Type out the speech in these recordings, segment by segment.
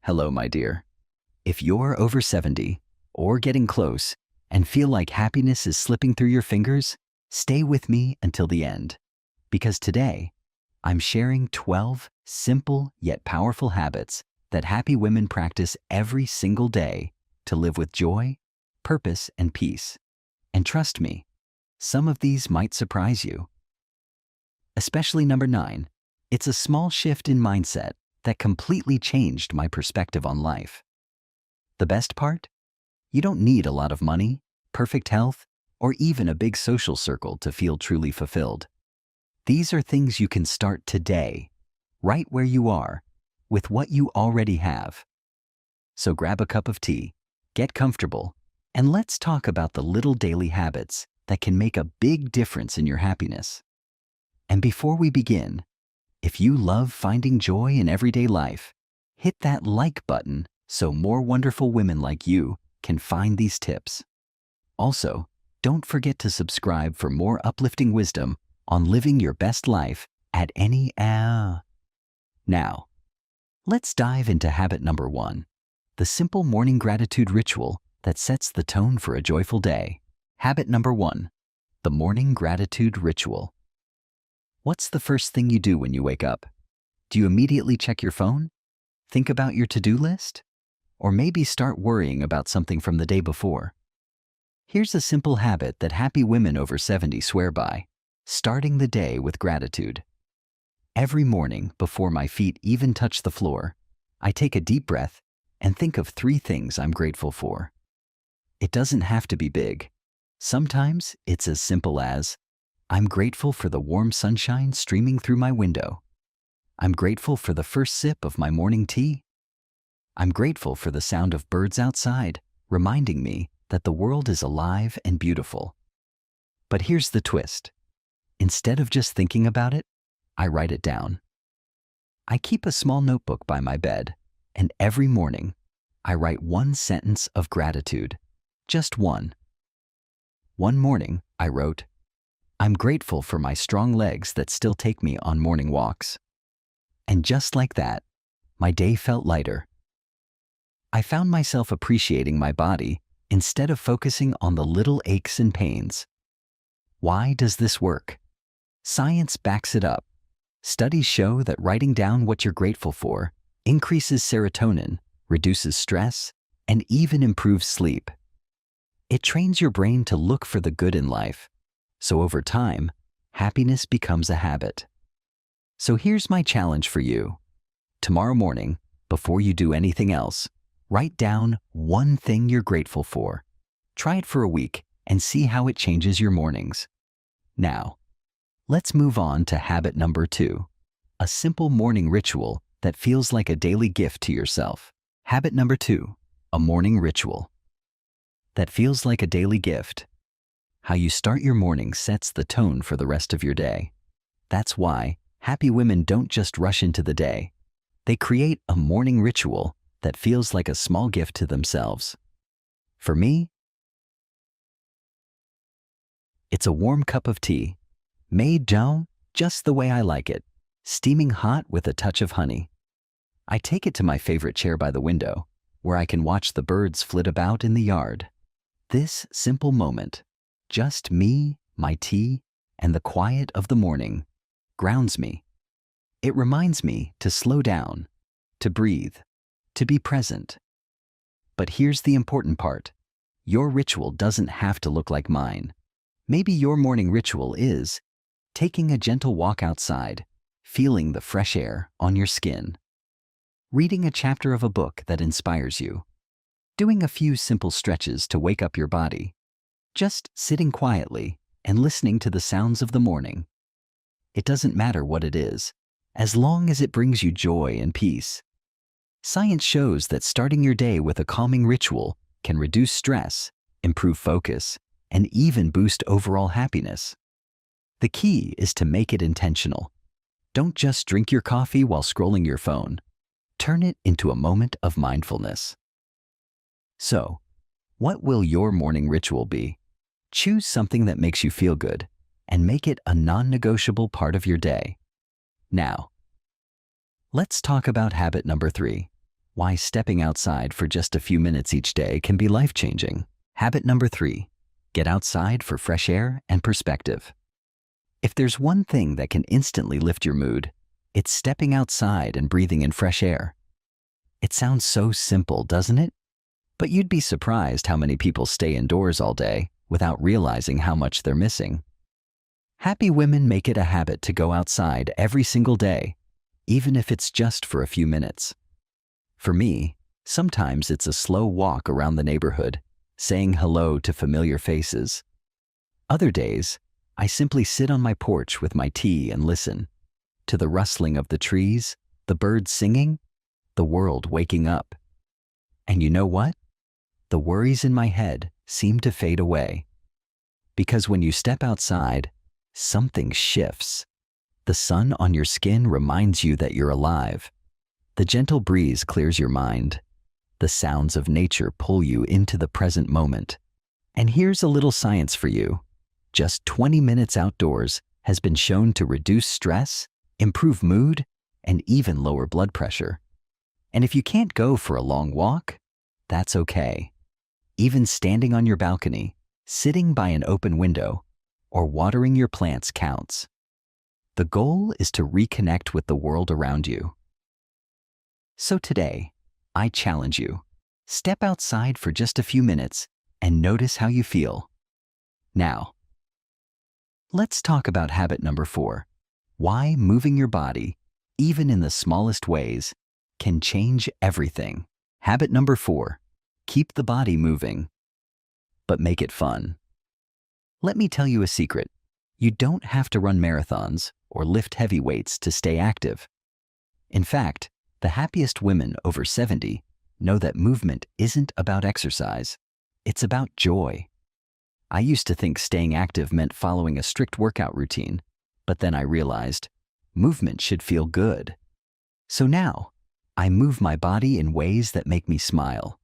Hello, my dear. If you're over 70 or getting close and feel like happiness is slipping through your fingers, stay with me until the end. Because today, I'm sharing 12 simple yet powerful habits that happy women practice every single day to live with joy, purpose, and peace. And trust me, some of these might surprise you. Especially number 9, it's a small shift in mindset that completely changed my perspective on life. The best part? You don't need a lot of money, perfect health, or even a big social circle to feel truly fulfilled. These are things you can start today, right where you are, with what you already have. So grab a cup of tea, get comfortable, and let's talk about the little daily habits that can make a big difference in your happiness. And before we begin, if you love finding joy in everyday life, hit that like button so more wonderful women like you can find these tips. Also, don't forget to subscribe for more uplifting wisdom on living your best life at any hour. Now, let's dive into habit number 1, the simple morning gratitude ritual that sets the tone for a joyful day. Habit number 1, the morning gratitude ritual. What's the first thing you do when you wake up? Do you immediately check your phone? Think about your to-do list? Or maybe start worrying about something from the day before? Here's a simple habit that happy women over 70 swear by: starting the day with gratitude. Every morning, before my feet even touch the floor, I take a deep breath and think of 3 things I'm grateful for. It doesn't have to be big. Sometimes it's as simple as, I'm grateful for the warm sunshine streaming through my window. I'm grateful for the first sip of my morning tea. I'm grateful for the sound of birds outside, reminding me that the world is alive and beautiful. But here's the twist. Instead of just thinking about it, I write it down. I keep a small notebook by my bed, and every morning, I write 1 sentence of gratitude. Just one. One morning, I wrote, I'm grateful for my strong legs that still take me on morning walks. And just like that, my day felt lighter. I found myself appreciating my body instead of focusing on the little aches and pains. Why does this work? Science backs it up. Studies show that writing down what you're grateful for increases serotonin, reduces stress, and even improves sleep. It trains your brain to look for the good in life. So over time, happiness becomes a habit. So here's my challenge for you. Tomorrow morning, before you do anything else, write down 1 thing you're grateful for. Try it for a week and see how it changes your mornings. Now, let's move on to habit number 2, a simple morning ritual that feels like a daily gift to yourself. Habit number 2, a morning ritual that feels like a daily gift. How you start your morning sets the tone for the rest of your day. That's why happy women don't just rush into the day. They create a morning ritual that feels like a small gift to themselves. For me, it's a warm cup of tea, made down just the way I like it, steaming hot with a touch of honey. I take it to my favorite chair by the window, where I can watch the birds flit about in the yard. This simple moment, just me, my tea, and the quiet of the morning, grounds me. It reminds me to slow down, to breathe, to be present. But here's the important part. Your ritual doesn't have to look like mine. Maybe your morning ritual is taking a gentle walk outside, feeling the fresh air on your skin, reading a chapter of a book that inspires you, doing a few simple stretches to wake up your body, just sitting quietly and listening to the sounds of the morning. It doesn't matter what it is, as long as it brings you joy and peace. Science shows that starting your day with a calming ritual can reduce stress, improve focus, and even boost overall happiness. The key is to make it intentional. Don't just drink your coffee while scrolling your phone. Turn it into a moment of mindfulness. So, what will your morning ritual be? Choose something that makes you feel good and make it a non-negotiable part of your day. Now, let's talk about habit number 3, why stepping outside for just a few minutes each day can be life-changing. Habit number 3, get outside for fresh air and perspective. If there's one thing that can instantly lift your mood, it's stepping outside and breathing in fresh air. It sounds so simple, doesn't it? But you'd be surprised how many people stay indoors all day without realizing how much they're missing. Happy women make it a habit to go outside every single day, even if it's just for a few minutes. For me, sometimes it's a slow walk around the neighborhood, saying hello to familiar faces. Other days, I simply sit on my porch with my tea and listen to the rustling of the trees, the birds singing, the world waking up. And you know what? The worries in my head seem to fade away. Because when you step outside, something shifts. The sun on your skin reminds you that you're alive. The gentle breeze clears your mind. The sounds of nature pull you into the present moment. And here's a little science for you. Just 20 minutes outdoors has been shown to reduce stress, improve mood, and even lower blood pressure. And if you can't go for a long walk, that's okay. Even standing on your balcony, sitting by an open window, or watering your plants counts. The goal is to reconnect with the world around you. So today, I challenge you. Step outside for just a few minutes and notice how you feel. Now, let's talk about habit number 4. Why moving your body, even in the smallest ways, can change everything. Habit number 4. Keep the body moving, but make it fun. Let me tell you a secret. You don't have to run marathons or lift heavy weights to stay active. In fact, the happiest women over 70 know that movement isn't about exercise. It's about joy. I used to think staying active meant following a strict workout routine, but then I realized movement should feel good. So now, I move my body in ways that make me smile.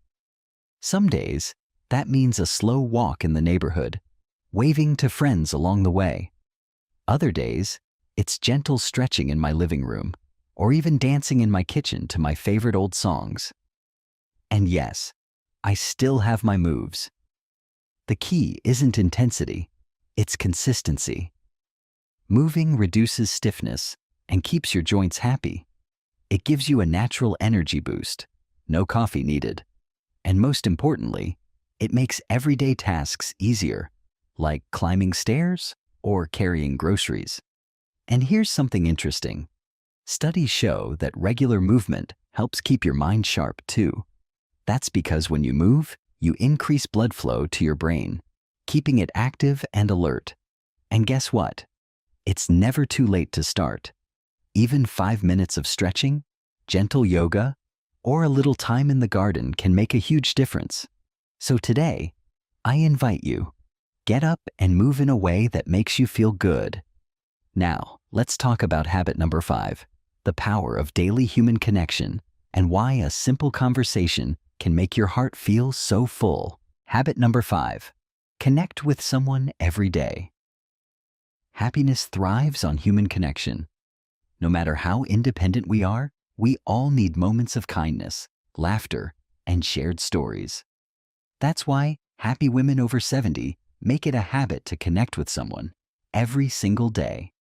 Some days, that means a slow walk in the neighborhood, waving to friends along the way. Other days, it's gentle stretching in my living room, or even dancing in my kitchen to my favorite old songs. And yes, I still have my moves. The key isn't intensity, it's consistency. Moving reduces stiffness and keeps your joints happy. It gives you a natural energy boost, no coffee needed. And most importantly, it makes everyday tasks easier, like climbing stairs or carrying groceries. And here's something interesting. Studies show that regular movement helps keep your mind sharp too. That's because when you move, you increase blood flow to your brain, keeping it active and alert. And guess what? It's never too late to start. Even 5 minutes of stretching, gentle yoga, or a little time in the garden can make a huge difference. So today, I invite you, get up and move in a way that makes you feel good. Now, let's talk about habit number 5, the power of daily human connection and why a simple conversation can make your heart feel so full. Habit number 5, connect with someone every day. Happiness thrives on human connection. No matter how independent we are, we all need moments of kindness, laughter, and shared stories. That's why happy women over 70 make it a habit to connect with someone every single day.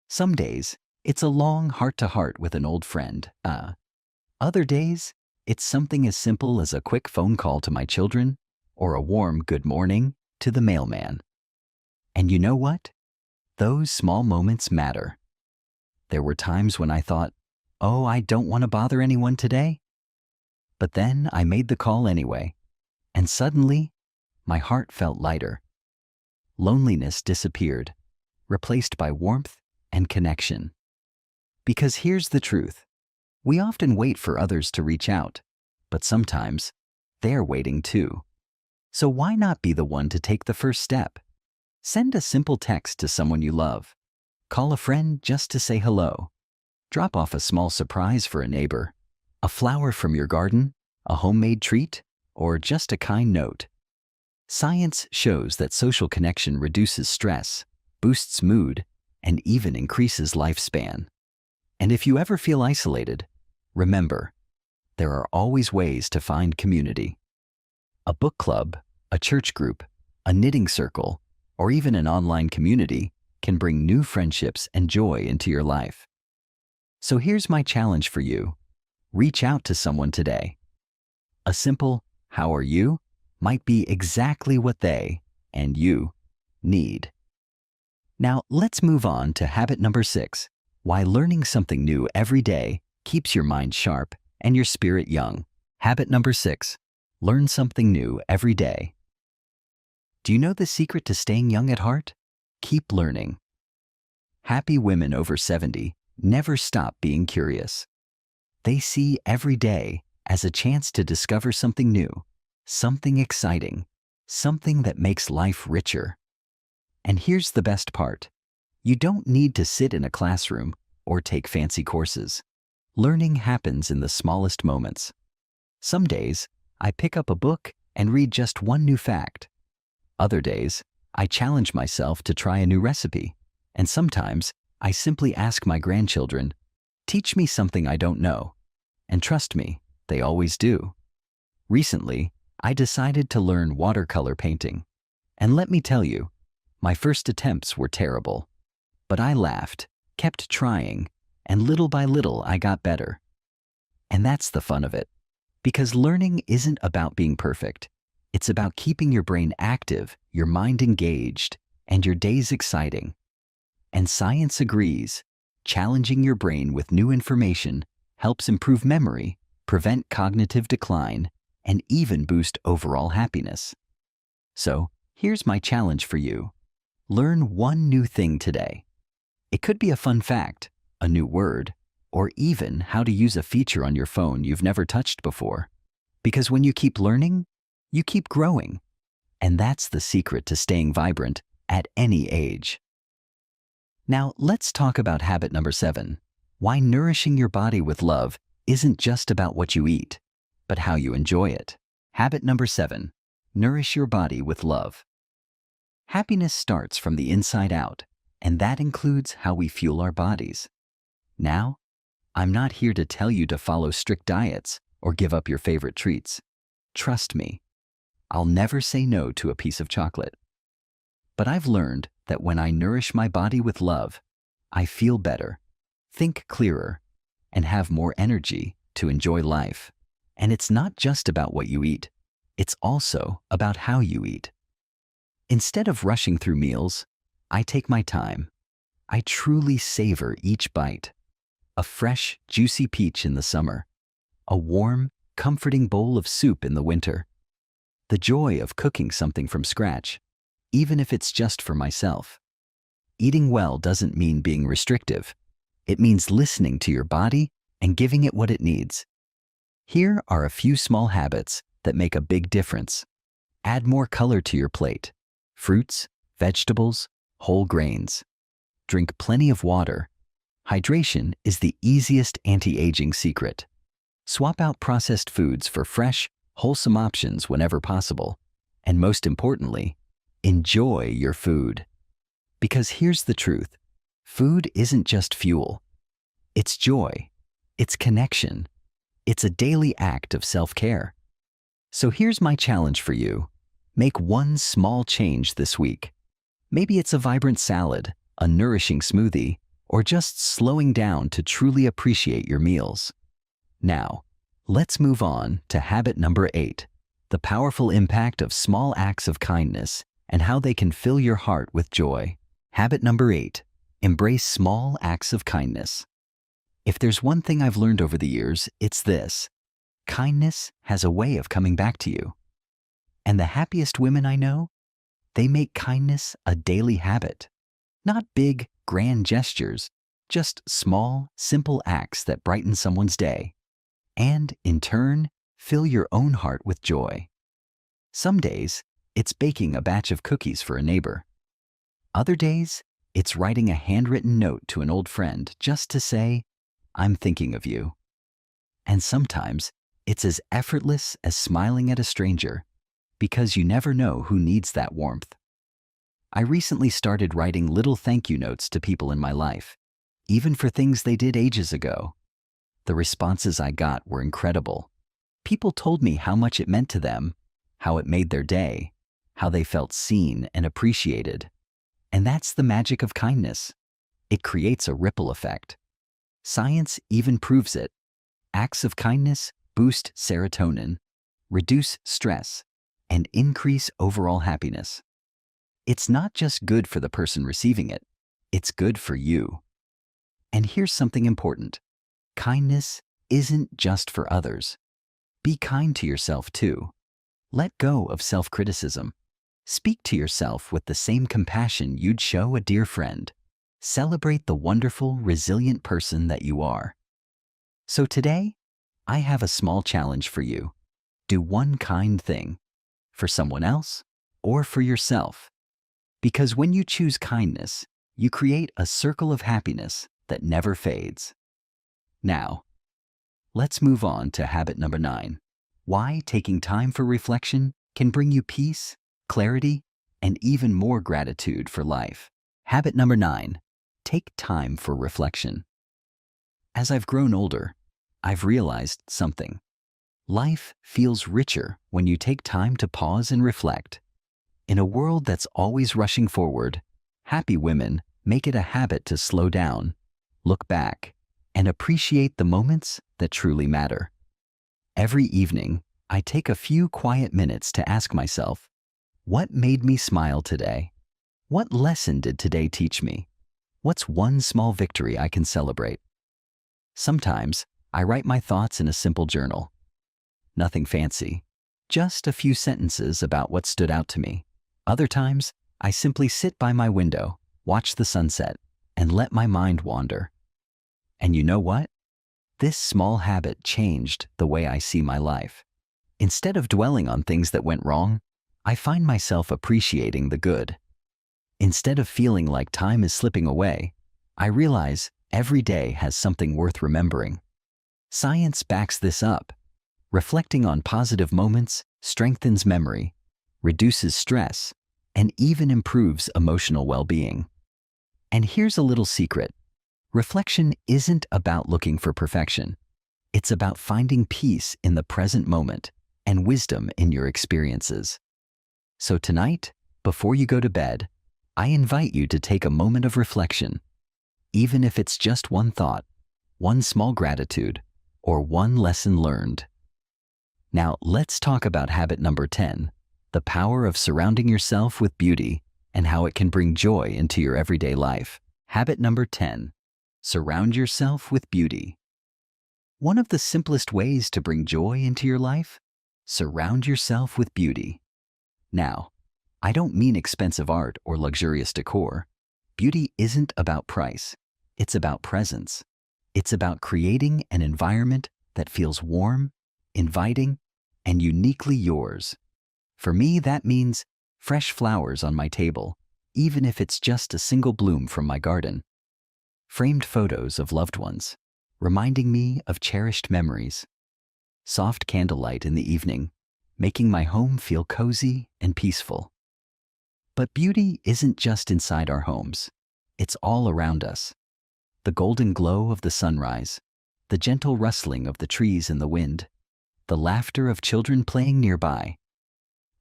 Some days, it's a long heart-to-heart with an old friend. Other days, it's something as simple as a quick phone call to my children or a warm good morning to the mailman. And you know what? Those small moments matter. There were times when I thought, oh, I don't want to bother anyone today. But then I made the call anyway, and suddenly, my heart felt lighter. Loneliness disappeared, replaced by warmth and connection. Because here's the truth. We often wait for others to reach out, but sometimes they're waiting too. So why not be the one to take the first step? Send a simple text to someone you love. Call a friend just to say hello. Drop off a small surprise for a neighbor, a flower from your garden, a homemade treat, or just a kind note. Science shows that social connection reduces stress, boosts mood, and even increases lifespan. And if you ever feel isolated, remember, there are always ways to find community. A book club, a church group, a knitting circle, or even an online community can bring new friendships and joy into your life. So here's my challenge for you. Reach out to someone today. A simple, "How are you?" might be exactly what they, and you, need. Now, let's move on to habit number 6, why learning something new every day keeps your mind sharp and your spirit young. Habit number 6, learn something new every day. Do you know the secret to staying young at heart? Keep learning. Happy women over 70 never stop being curious. They see every day as a chance to discover something new, something exciting, something that makes life richer. And here's the best part. You don't need to sit in a classroom or take fancy courses. Learning happens in the smallest moments. Some days, I pick up a book and read just one new fact. Other days, I challenge myself to try a new recipe. And sometimes, I simply ask my grandchildren, "Teach me something I don't know." And trust me, they always do. Recently, I decided to learn watercolor painting. And let me tell you, my first attempts were terrible. But I laughed, kept trying, and little by little I got better. And that's the fun of it. Because learning isn't about being perfect. It's about keeping your brain active, your mind engaged, and your days exciting. And science agrees, challenging your brain with new information helps improve memory, prevent cognitive decline, and even boost overall happiness. So, here's my challenge for you. Learn one new thing today. It could be a fun fact, a new word, or even how to use a feature on your phone you've never touched before. Because when you keep learning, you keep growing. And that's the secret to staying vibrant at any age. Now, let's talk about habit number 7, why nourishing your body with love isn't just about what you eat, but how you enjoy it. Habit number 7, nourish your body with love. Happiness starts from the inside out, and that includes how we fuel our bodies. Now, I'm not here to tell you to follow strict diets or give up your favorite treats. Trust me, I'll never say no to a piece of chocolate. But I've learned that when I nourish my body with love, I feel better, think clearer, and have more energy to enjoy life. And it's not just about what you eat, it's also about how you eat. Instead of rushing through meals, I take my time. I truly savor each bite. A fresh, juicy peach in the summer. A warm, comforting bowl of soup in the winter. The joy of cooking something from scratch, even if it's just for myself. Eating well doesn't mean being restrictive. It means listening to your body and giving it what it needs. Here are a few small habits that make a big difference. Add more color to your plate. Fruits, vegetables, whole grains. Drink plenty of water. Hydration is the easiest anti-aging secret. Swap out processed foods for fresh, wholesome options whenever possible. And most importantly, enjoy your food. Because here's the truth. Food isn't just fuel. It's joy. It's connection. It's a daily act of self-care. So here's my challenge for you. Make one small change this week. Maybe it's a vibrant salad, a nourishing smoothie, or just slowing down to truly appreciate your meals. Now, let's move on to habit number 8, the powerful impact of small acts of kindness and how they can fill your heart with joy. Habit number 8, embrace small acts of kindness. If there's one thing I've learned over the years, it's this. Kindness has a way of coming back to you. And the happiest women I know, they make kindness a daily habit. Not big, grand gestures, just small, simple acts that brighten someone's day. And, in turn, fill your own heart with joy. Some days, it's baking a batch of cookies for a neighbor. Other days, it's writing a handwritten note to an old friend just to say, "I'm thinking of you." And sometimes, it's as effortless as smiling at a stranger, because you never know who needs that warmth. I recently started writing little thank you notes to people in my life, even for things they did ages ago. The responses I got were incredible. People told me how much it meant to them, how it made their day, how they felt seen and appreciated. And that's the magic of kindness. It creates a ripple effect. Science even proves it. Acts of kindness boost serotonin, reduce stress, and increase overall happiness. It's not just good for the person receiving it, it's good for you. And here's something important. Kindness isn't just for others. Be kind to yourself too. Let go of self-criticism. Speak to yourself with the same compassion you'd show a dear friend. Celebrate the wonderful, resilient person that you are. So today, I have a small challenge for you. Do one kind thing for someone else or for yourself. Because when you choose kindness, you create a circle of happiness that never fades. Now, let's move on to habit number 9. Why taking time for reflection can bring you peace, clarity, and even more gratitude for life. Habit number 9. Take time for reflection. As I've grown older, I've realized something. Life feels richer when you take time to pause and reflect. In a world that's always rushing forward, happy women make it a habit to slow down, look back, and appreciate the moments that truly matter. Every evening, I take a few quiet minutes to ask myself, what made me smile today? What lesson did today teach me? What's one small victory I can celebrate? Sometimes, I write my thoughts in a simple journal. Nothing fancy, just a few sentences about what stood out to me. Other times, I simply sit by my window, watch the sunset, and let my mind wander. And you know what? This small habit changed the way I see my life. Instead of dwelling on things that went wrong, I find myself appreciating the good. Instead of feeling like time is slipping away, I realize every day has something worth remembering. Science backs this up. Reflecting on positive moments strengthens memory, reduces stress, and even improves emotional well-being. And here's a little secret. Reflection isn't about looking for perfection. It's about finding peace in the present moment and wisdom in your experiences. So tonight, before you go to bed, I invite you to take a moment of reflection, even if it's just one thought, one small gratitude, or one lesson learned. Now, let's talk about habit number 10, the power of surrounding yourself with beauty and how it can bring joy into your everyday life. Habit number 10, surround yourself with beauty. One of the simplest ways to bring joy into your life? Surround yourself with beauty. Now, I don't mean expensive art or luxurious decor. Beauty isn't about price. It's about presence. It's about creating an environment that feels warm, inviting, and uniquely yours. For me, that means fresh flowers on my table, even if it's just a single bloom from my garden. Framed photos of loved ones, reminding me of cherished memories. Soft candlelight in the evening, making my home feel cozy and peaceful. But beauty isn't just inside our homes. It's all around us. The golden glow of the sunrise, the gentle rustling of the trees in the wind, the laughter of children playing nearby.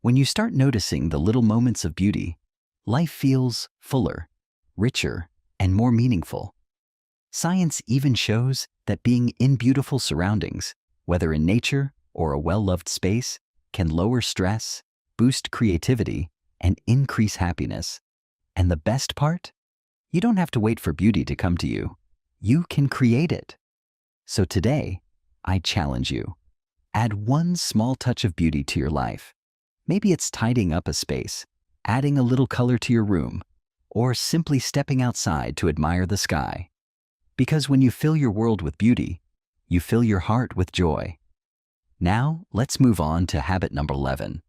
When you start noticing the little moments of beauty, life feels fuller, richer, and more meaningful. Science even shows that being in beautiful surroundings, whether in nature or a well-loved space, can lower stress, boost creativity, and increase happiness. And the best part? You don't have to wait for beauty to come to you. You can create it. So today, I challenge you. Add one small touch of beauty to your life. Maybe it's tidying up a space, adding a little color to your room, or simply stepping outside to admire the sky. Because when you fill your world with beauty, you fill your heart with joy. Now, let's move on to habit number 11.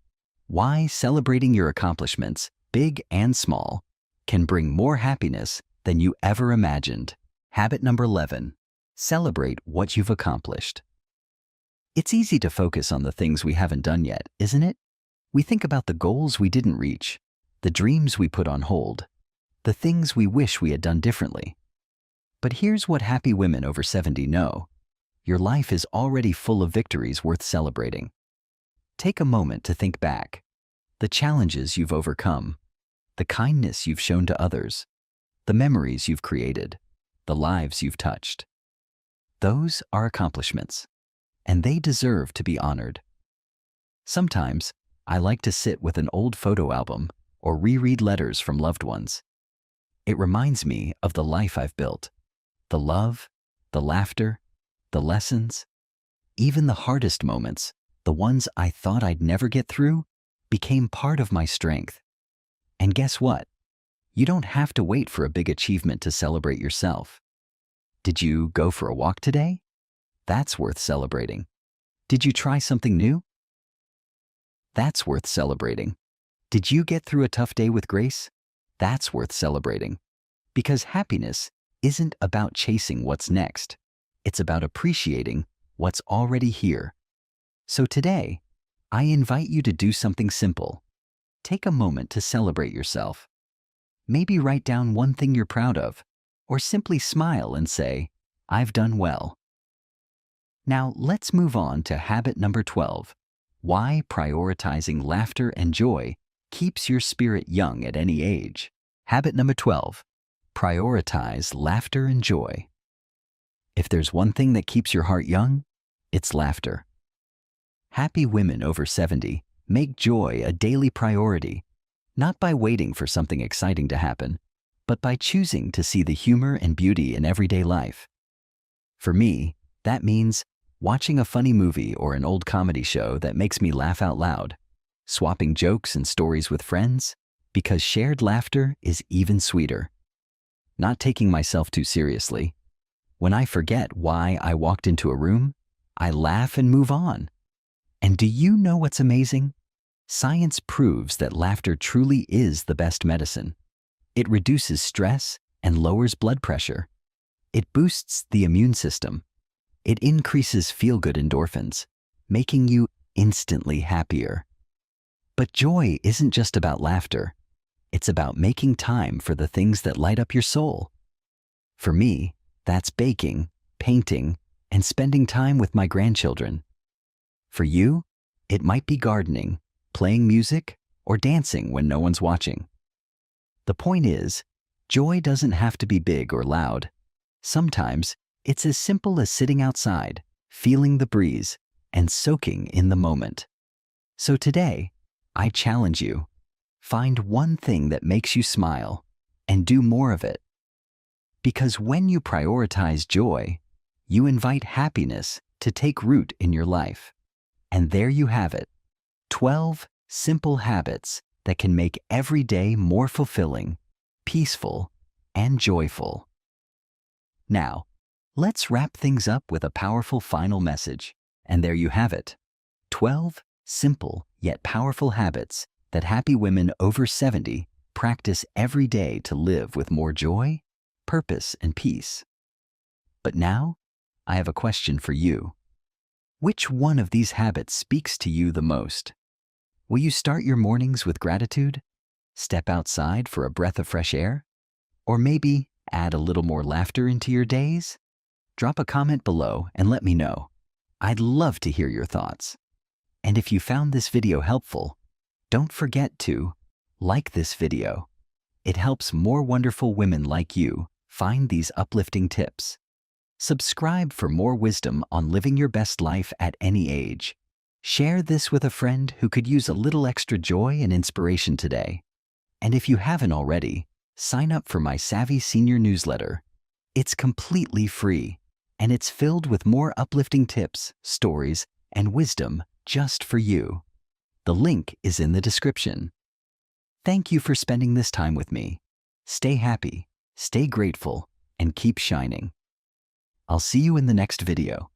Why celebrating your accomplishments, big and small, can bring more happiness than you ever imagined. Habit number 11. Celebrate what you've accomplished. It's easy to focus on the things we haven't done yet, isn't it? We think about the goals we didn't reach, the dreams we put on hold, the things we wish we had done differently. But here's what happy women over 70 know. your life is already full of victories worth celebrating. Take a moment to think back. The challenges you've overcome, the kindness you've shown to others, the memories you've created, the lives you've touched. Those are accomplishments, and they deserve to be honored. Sometimes, I like to sit with an old photo album or reread letters from loved ones. It reminds me of the life I've built, the love, the laughter, the lessons. Even the hardest moments, the ones I thought I'd never get through, became part of my strength. And guess what? You don't have to wait for a big achievement to celebrate yourself. Did you go for a walk today? That's worth celebrating. Did you try something new? That's worth celebrating. Did you get through a tough day with grace? That's worth celebrating. Because happiness isn't about chasing what's next. It's about appreciating what's already here. So today, I invite you to do something simple. Take a moment to celebrate yourself. Maybe write down one thing you're proud of, or simply smile and say, "I've done well." Now let's move on to habit number 12. Why prioritizing laughter and joy keeps your spirit young at any age. Habit number 12. Prioritize laughter and joy. If there's one thing that keeps your heart young, it's laughter. Happy women over 70 make joy a daily priority, not by waiting for something exciting to happen, but by choosing to see the humor and beauty in everyday life. For me, that means watching a funny movie or an old comedy show that makes me laugh out loud, swapping jokes and stories with friends, because shared laughter is even sweeter. Not taking myself too seriously. When I forget why I walked into a room, I laugh and move on. And do you know what's amazing? Science proves that laughter truly is the best medicine. It reduces stress and lowers blood pressure. It boosts the immune system. It increases feel-good endorphins, making you instantly happier. But joy isn't just about laughter. It's about making time for the things that light up your soul. For me, that's baking, painting, and spending time with my grandchildren. For you, it might be gardening, playing music, or dancing when no one's watching. The point is, joy doesn't have to be big or loud. Sometimes, it's as simple as sitting outside, feeling the breeze, and soaking in the moment. So today, I challenge you. Find one thing that makes you smile, and do more of it. Because when you prioritize joy, you invite happiness to take root in your life. And there you have it, 12 simple habits that can make every day more fulfilling, peaceful, and joyful. Now, let's wrap things up with a powerful final message. And there you have it, 12 simple yet powerful habits that happy women over 70 practice every day to live with more joy, purpose, and peace. But now, I have a question for you. Which one of these habits speaks to you the most? Will you start your mornings with gratitude? Step outside for a breath of fresh air? Or maybe add a little more laughter into your days? Drop a comment below and let me know. I'd love to hear your thoughts. And if you found this video helpful, don't forget to like this video. It helps more wonderful women like you find these uplifting tips. Subscribe for more wisdom on living your best life at any age. Share this with a friend who could use a little extra joy and inspiration today. And if you haven't already, sign up for my Savvy Senior newsletter. It's completely free, and it's filled with more uplifting tips, stories, and wisdom just for you. The link is in the description. Thank you for spending this time with me. Stay happy, stay grateful, and keep shining. I'll see you in the next video.